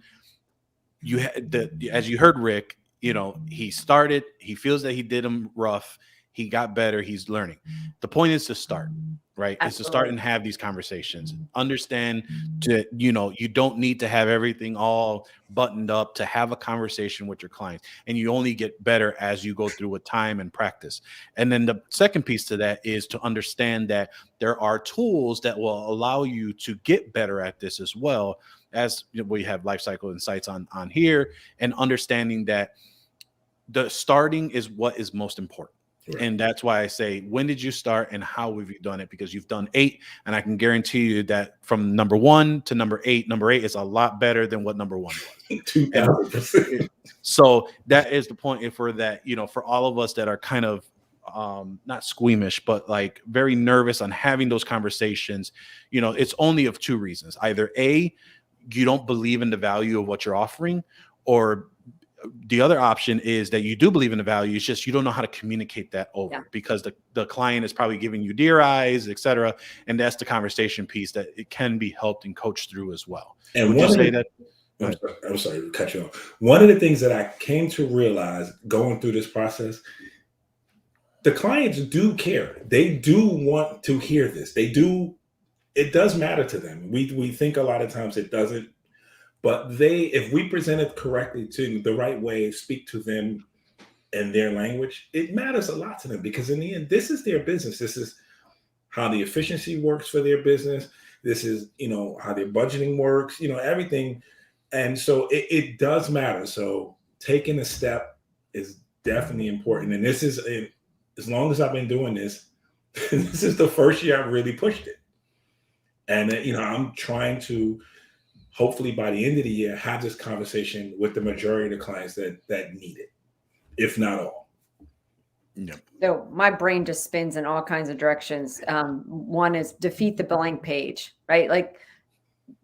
Speaker 1: as you heard Rick, he started, he feels that he did them rough, he got better, he's learning. The point is to start, right?
Speaker 3: Absolutely.
Speaker 1: Is to start and have these conversations. Understand that, you don't need to have everything all buttoned up to have a conversation with your clients. And you only get better as you go through with time and practice. And then the second piece to that is to understand that there are tools that will allow you to get better at this as well. As we have Lifecycle Insights on here, and understanding that the starting is what is most important. Right. And that's why I say, when did you start and how have you done it? Because you've done 8, and I can guarantee you that from number 1 to number 8 is a lot better than what number 1 was.
Speaker 2: 2000%.
Speaker 1: So that is the point for that, for all of us that are kind of not squeamish, but like very nervous on having those conversations, it's only of two reasons. Either A, you don't believe in the value of what you're offering, or the other option is that you do believe in the value. It's just you don't know how to communicate that over, because the client is probably giving you deer eyes, et cetera. And that's the conversation piece that it can be helped and coached through as well.
Speaker 2: And
Speaker 1: would you say that?
Speaker 2: I'm sorry to cut you off. One of the things that I came to realize going through this process, the clients do care. They do want to hear this. They do. It does matter to them. We think a lot of times it doesn't. But if we present it correctly, to the right way, speak to them in their language, it matters a lot to them, because in the end, this is their business. This is how the efficiency works for their business. This is, how their budgeting works, everything. And so it does matter. So taking a step is definitely important. And this is, as long as I've been doing this, this is the first year I've really pushed it. And, I'm trying to, hopefully by the end of the year, have this conversation with the majority of the clients that need it, if not all.
Speaker 1: Yeah.
Speaker 3: So my brain just spins in all kinds of directions. One is defeat the blank page, right? Like,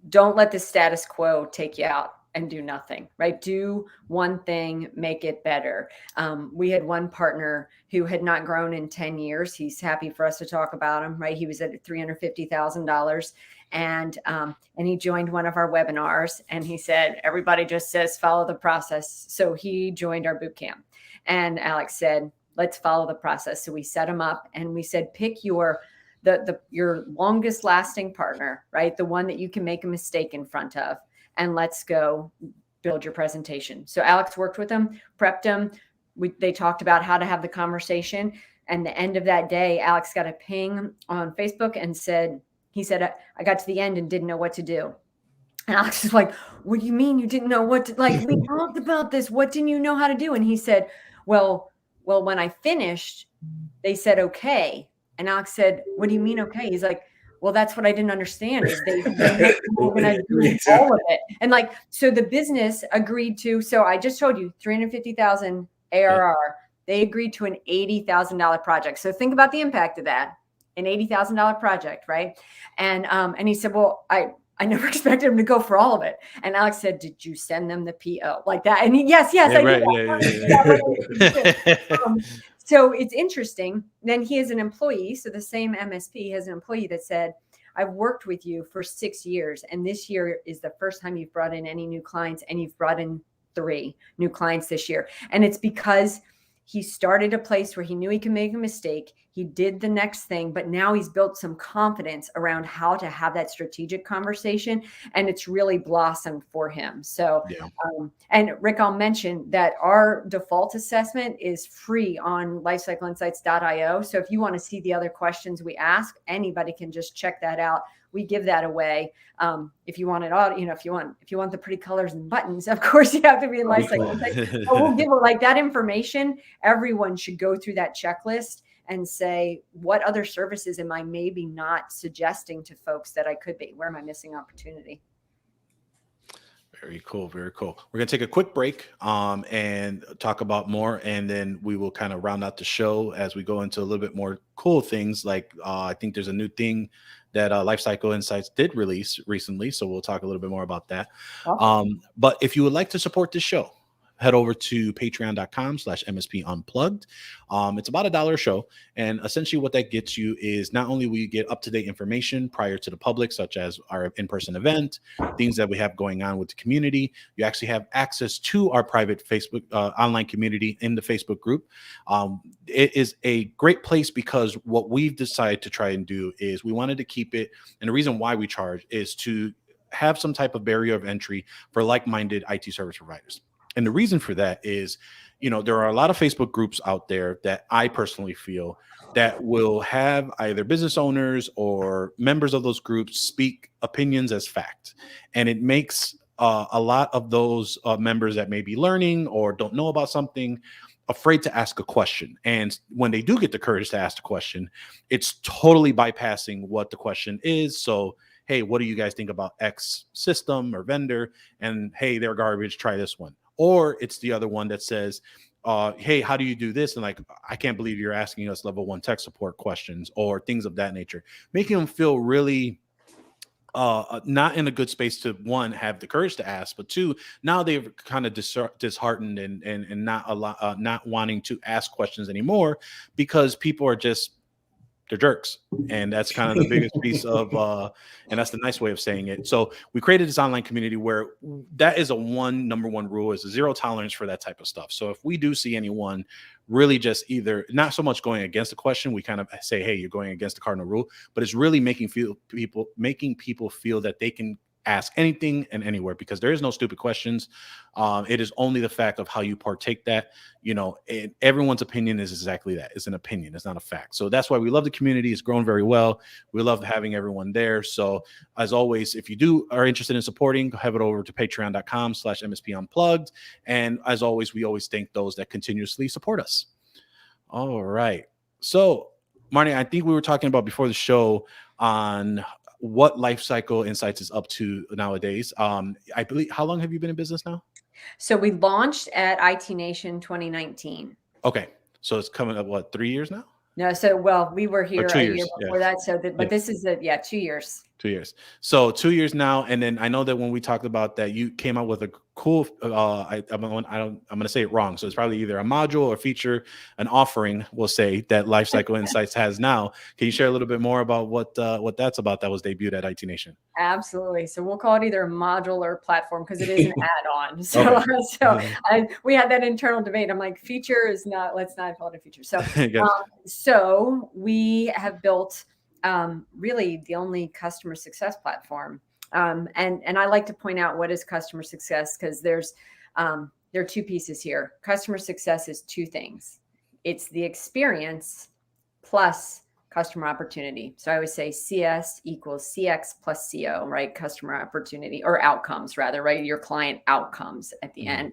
Speaker 3: don't let the status quo take you out and do nothing, right? Do one thing, make it better. We had one partner who had not grown in 10 years. He's happy for us to talk about him, right? He was at $350,000. And he joined one of our webinars, and he said, everybody just says, follow the process. So he joined our boot camp, and Alex said, let's follow the process. So we set him up, and we said, pick your longest lasting partner, right? The one that you can make a mistake in front of, and let's go build your presentation. So Alex worked with him, prepped him. They talked about how to have the conversation. And the end of that day, Alex got a ping on Facebook and he said, I got to the end and didn't know what to do. And Alex is like, what do you mean you didn't know what to, like, we talked about this. What didn't you know how to do? And he said, well, when I finished, they said, okay. And Alex said, what do you mean, okay? He's like, well, that's what I didn't understand, is they were going to do all of it. And like, so the business agreed to, so I just told you 350,000 ARR, they agreed to an $80,000 project. So think about the impact of that. An $80,000 project, right? And he said, well, I never expected him to go for all of it. And Alex said, did you send them the PO like that? And yes, I did. So it's interesting. Then he is an employee. So the same MSP has an employee that said, I've worked with you for 6 years, and this year is the first time you've brought in any new clients, and you've brought in 3 new clients this year. And it's because he started a place where he knew he could make a mistake. He did the next thing, but now he's built some confidence around how to have that strategic conversation, and it's really blossomed for him. So,
Speaker 1: Yeah.
Speaker 3: And Rick, I'll mention that our default assessment is free on lifecycleinsights.io. So if you want to see the other questions we ask, anybody can just check that out. We give that away. If you want it all, if you want the pretty colors and buttons, of course you have to be in Lifecycle Insights. But we'll give like that information. Everyone should go through that checklist and say, what other services am I maybe not suggesting to folks that I could be? Where am I missing opportunity?
Speaker 1: Very cool. Very cool. We're going to take a quick break and talk about more. And then we will kind of round out the show as we go into a little bit more cool things. Like I think there's a new thing that Lifecycle Insights did release recently. So we'll talk a little bit more about that.
Speaker 3: Awesome.
Speaker 1: But if you would like to support this show, head over to patreon.com/MSP Unplugged. It's about $1 a show. And essentially what that gets you is not only will you get up-to-date information prior to the public, such as our in-person event, things that we have going on with the community, you actually have access to our private Facebook online community in the Facebook group. It is a great place because what we've decided to try and do is we wanted to keep it, and the reason why we charge is to have some type of barrier of entry for like-minded IT service providers. And the reason for that is, there are a lot of Facebook groups out there that I personally feel that will have either business owners or members of those groups speak opinions as fact. And it makes a lot of those members that may be learning or don't know about something afraid to ask a question. And when they do get the courage to ask the question, it's totally bypassing what the question is. So, hey, what do you guys think about X system or vendor? And hey, they're garbage, try this one. Or it's the other one that says, hey, how do you do this? And like, I can't believe you're asking us level 1 tech support questions or things of that nature, making them feel really not in a good space to, one, have the courage to ask, but two, now they've kind of disheartened and not wanting to ask questions anymore because people are just, they're jerks. And that's kind of the biggest piece of, and that's the nice way of saying it. So we created this online community where that is number one rule is zero tolerance for that type of stuff. So if we do see anyone really just either not so much going against the question, we kind of say, hey, you're going against the cardinal rule, but it's really making people feel that they can ask anything and anywhere because there is no stupid questions. It is only the fact of how you partake that, and everyone's opinion is exactly that. It's an opinion. It's not a fact. So that's why we love the community. It's grown very well. We love having everyone there. So as always, if you are interested in supporting, head over to patreon.com/MSP Unplugged. And as always, we always thank those that continuously support us. All right. So Marnie, I think we were talking about before the show on what Lifecycle Insights is up to nowadays. I believe, how long have you been in business now?
Speaker 3: So we launched at IT Nation 2019.
Speaker 1: Okay. So it's coming up, 3 years now?
Speaker 3: No. So, we were here a year before that. So, but this is 2 years.
Speaker 1: 2 years. So 2 years now. And then I know that when we talked about that, you came out with a cool, I'm going to say it wrong. So it's probably either a module or feature, an offering, we'll say, that Lifecycle Insights has now. Can you share a little bit more about what that's about that was debuted at IT Nation?
Speaker 3: Absolutely. So we'll call it either a module or platform because it is an add-on. So, we had that internal debate. I'm like, feature is not, let's not call it a feature. So, so we have built really the only customer success platform. And I like to point out what is customer success because there are two pieces here. Customer success is two things. It's the experience plus customer opportunity. So I always say CS equals CX plus CO, right? Customer opportunity or outcomes rather, right? Your client outcomes at the end.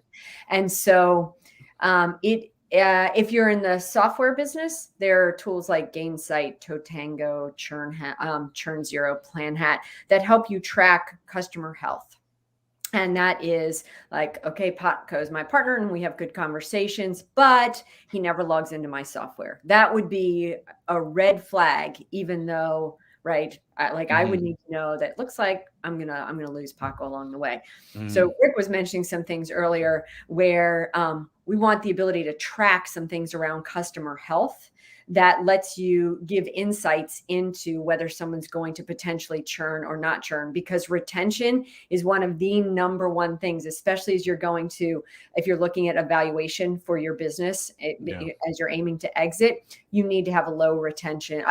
Speaker 3: And so if you're in the software business, there are tools like Gainsight, Totango, Churn Zero, Plan Hat that help you track customer health. And that is like, okay, Paco is my partner and we have good conversations, but he never logs into my software. That would be a red flag, even though, right? I would need to know that looks like I'm gonna lose Paco along the way. So Rick was mentioning some things earlier where we want the ability to track some things around customer health that lets you give insights into whether someone's going to potentially churn or not churn, because retention is one of the number one things, especially as you're going to, if you're looking at evaluation for your business, as you're aiming to exit, you need to have a low churn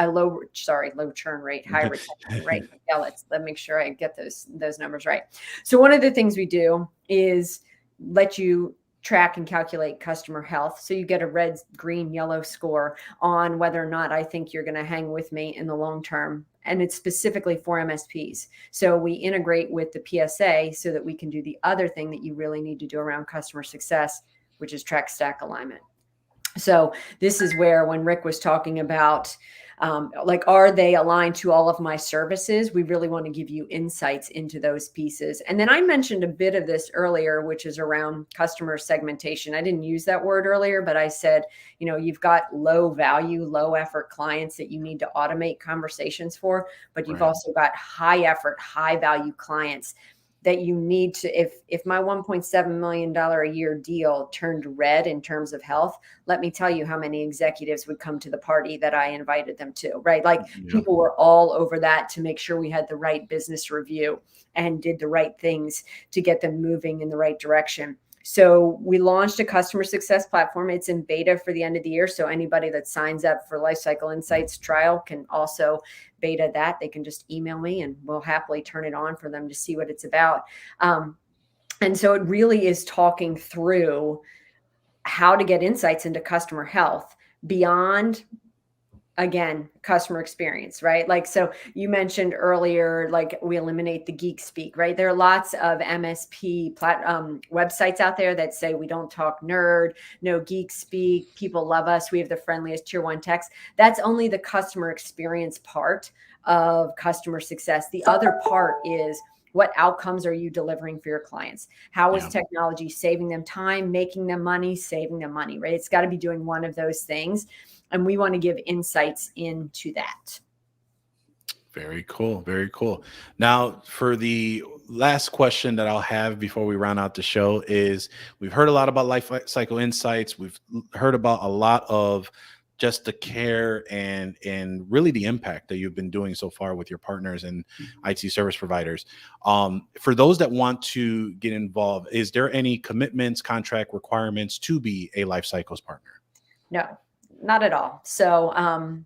Speaker 3: rate, high retention rate. Yeah, let make sure I get those numbers right. So one of the things we do is let you track and calculate customer health. So you get a red, green, yellow score on whether or not I think you're going to hang with me in the long term. And it's specifically for MSPs. So we integrate with the PSA so that we can do the other thing that you really need to do around customer success, which is track stack alignment. So this is where, when Rick was talking about are they aligned to all of my services? We really want to give you insights into those pieces. And then I mentioned a bit of this earlier, which is around customer segmentation. I didn't use that word earlier, but I said, you've got low value, low effort clients that you need to automate conversations for, but you've also got high effort, high value clients that you need to, if my $1.7 million a year deal turned red in terms of health, let me tell you how many executives would come to the party that I invited them to, right? People were all over that to make sure we had the right business review and did the right things to get them moving in the right direction. So we launched a customer success platform. It's in beta for the end of the year. So anybody that signs up for Lifecycle Insights trial can also beta that. They can just email me and we'll happily turn it on for them to see what it's about. And so it really is talking through how to get insights into customer health beyond, again, customer experience, right? So you mentioned earlier, we eliminate the geek speak, right? There are lots of MSP websites out there that say we don't talk nerd, no geek speak, people love us, we have the friendliest tier 1 techs. That's only the customer experience part of customer success. The other part is, what outcomes are you delivering for your clients? How is technology saving them time, making them money, saving them money, right? It's got to be doing one of those things. And we want to give insights into that.
Speaker 1: Very cool. Very cool. Now, for the last question that I'll have before we round out the show is, we've heard a lot about Lifecycle Insights. We've heard about a lot of just the care and really the impact that you've been doing so far with your partners and IT service providers. For those that want to get involved, is there any commitments, contract requirements to be a Lifecycle's partner?
Speaker 3: No, not at all. So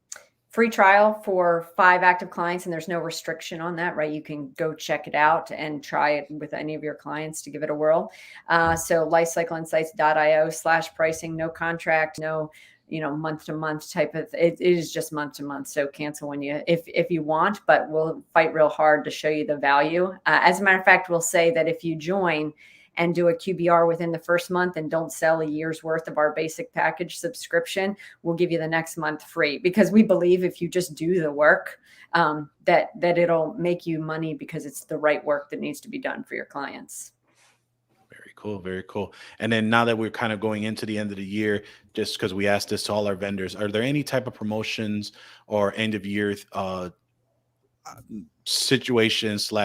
Speaker 3: free trial for 5 active clients, and there's no restriction on that, right? You can go check it out and try it with any of your clients to give it a whirl. So lifecycleinsights.io/pricing, no contract, no month to month type of, it is just month to month. So cancel when if you want, but we'll fight real hard to show you the value. As a matter of fact, we'll say that if you join and do a QBR within the first month and don't sell a year's worth of our basic package subscription, we'll give you the next month free, because we believe if you just do the work, that it'll make you money, because it's the right work that needs to be done for your clients.
Speaker 1: Very cool. Very cool. And then now that we're kind of going into the end of the year, just because we asked this to all our vendors, are there any type of promotions or end of year situations /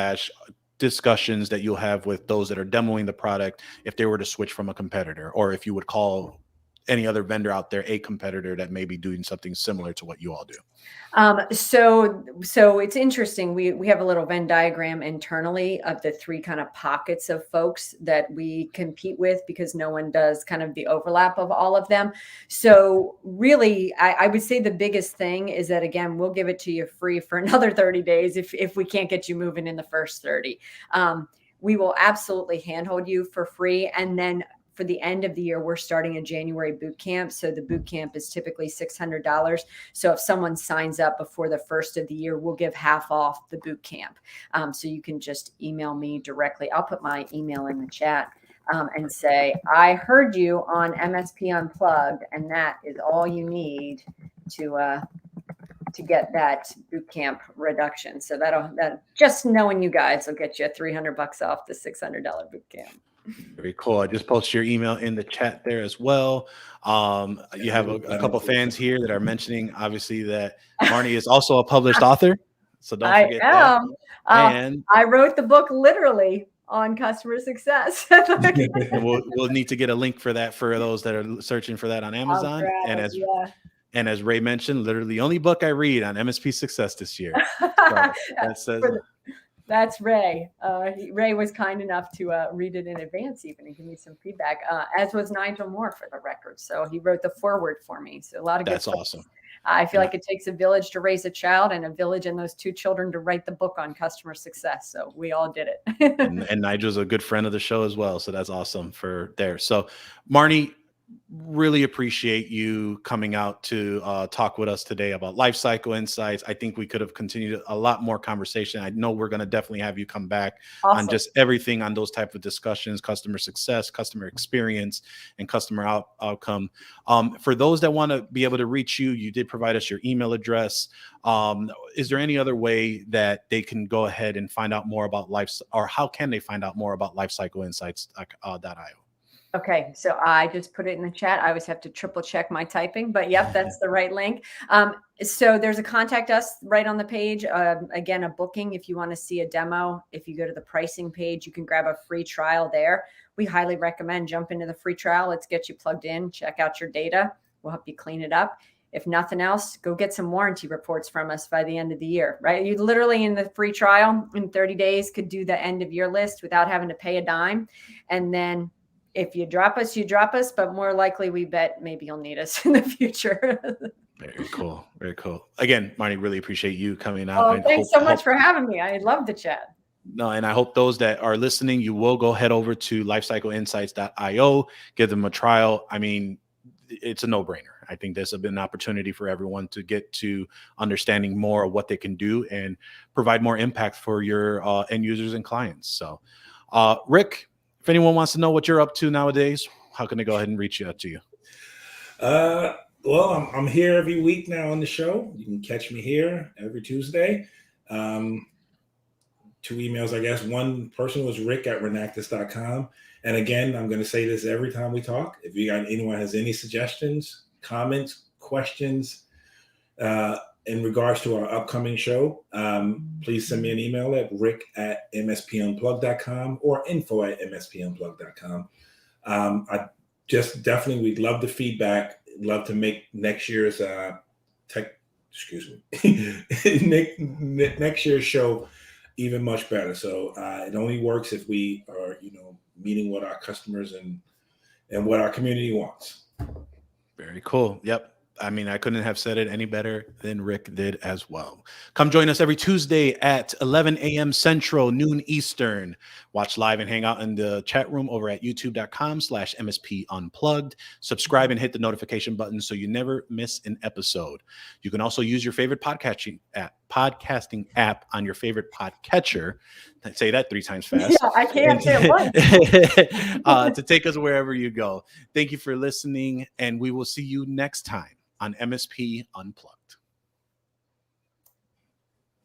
Speaker 1: discussions that you'll have with those that are demoing the product if they were to switch from a competitor, or if you would call any other vendor out there a competitor that may be doing something similar to what you all do?
Speaker 3: So it's interesting. We have a little Venn diagram internally of the 3 kind of pockets of folks that we compete with, because no one does kind of the overlap of all of them. So really, I would say the biggest thing is that, again, we'll give it to you free for another 30 days if we can't get you moving in the first 30. We will absolutely handhold you for free. And then for the end of the year, we're starting a January boot camp. So the boot camp is typically $600. So if someone signs up before the first of the year, we'll give half off the boot camp. So you can just email me directly. I'll put my email in the chat and say, I heard you on MSP Unplugged, and that is all you need to get that boot camp reduction. So that just knowing you guys will get you $300 off the $600 boot camp.
Speaker 1: Very cool. I just posted your email in the chat there as well. You have a couple fans here that are mentioning, obviously, that Marnie is also a published author. So don't forget that.
Speaker 3: And I wrote the book literally on customer success.
Speaker 1: And we'll need to get a link for that for those that are searching for that on Amazon. And as Ray mentioned, literally the only book I read on MSP success this year. So that says.
Speaker 3: That's Ray. Ray was kind enough to read it in advance even and give me some feedback, as was Nigel Moore for the record. So he wrote the foreword for me. So a lot of good
Speaker 1: That's
Speaker 3: stuff.
Speaker 1: awesome.
Speaker 3: I feel like it takes a village to raise a child and a village and those 2 children to write the book on customer success. So we all did it.
Speaker 1: and Nigel's a good friend of the show as well. So that's awesome for there. So Marnie, really appreciate you coming out to talk with us today about Lifecycle Insights. I think we could have continued a lot more conversation. I know we're going to definitely have you come back on just everything on those type of discussions, customer success, customer experience, and customer outcome. For those that want to be able to reach you, you did provide us your email address. Is there any other way that they can go ahead and find out more about or how can they find out more about Lifecycle Insights.io?
Speaker 3: Okay, so I just put it in the chat. I always have to triple check my typing, but yep, that's the right link. So there's a contact us right on the page. Again, a booking if you want to see a demo. If you go to the pricing page, you can grab a free trial there. We highly recommend jump into the free trial. Let's get you plugged in, check out your data. We'll help you clean it up. If nothing else, go get some warranty reports from us by the end of the year, right? You literally in the free trial in 30 days could do the end of year list without having to pay a dime. And then if you drop us, you drop us, but more likely we bet maybe you'll need us in the future.
Speaker 1: Very cool. Very cool. Again, Marnie, really appreciate you coming out.
Speaker 3: Oh, thanks so much for having me. I love the chat.
Speaker 1: No, and I hope those that are listening, you will go head over to lifecycleinsights.io, give them a trial. I mean, it's a no-brainer. I think this has been an opportunity for everyone to get to understanding more of what they can do and provide more impact for your end users and clients. So, Rick, if anyone wants to know what you're up to nowadays, how can they go ahead and reach out to you?
Speaker 2: Well, I'm here every week now on the show. You can catch me here every Tuesday. 2 emails, I guess. One person was rick@renactus.com. And again, I'm going to say this every time we talk. If anyone has any suggestions, comments, questions in regards to our upcoming show, please send me an email at rick@mspunplugged.com or info@mspunplugged.com. I just definitely, we'd love the feedback. Love to make next year's next year's show even much better. So it only works if we are, meeting what our customers and what our community wants.
Speaker 1: Very cool. Yep. I mean, I couldn't have said it any better than Rick did as well. Come join us every Tuesday at 11 a.m. Central, noon Eastern. Watch live and hang out in the chat room over at youtube.com/MSP Unplugged. Subscribe and hit the notification button so you never miss an episode. You can also use your favorite podcasting app on your favorite podcatcher. Say that 3 times fast.
Speaker 3: Yeah, I can't say it once.
Speaker 1: To take us wherever you go. Thank you for listening, and we will see you next time on MSP Unplugged.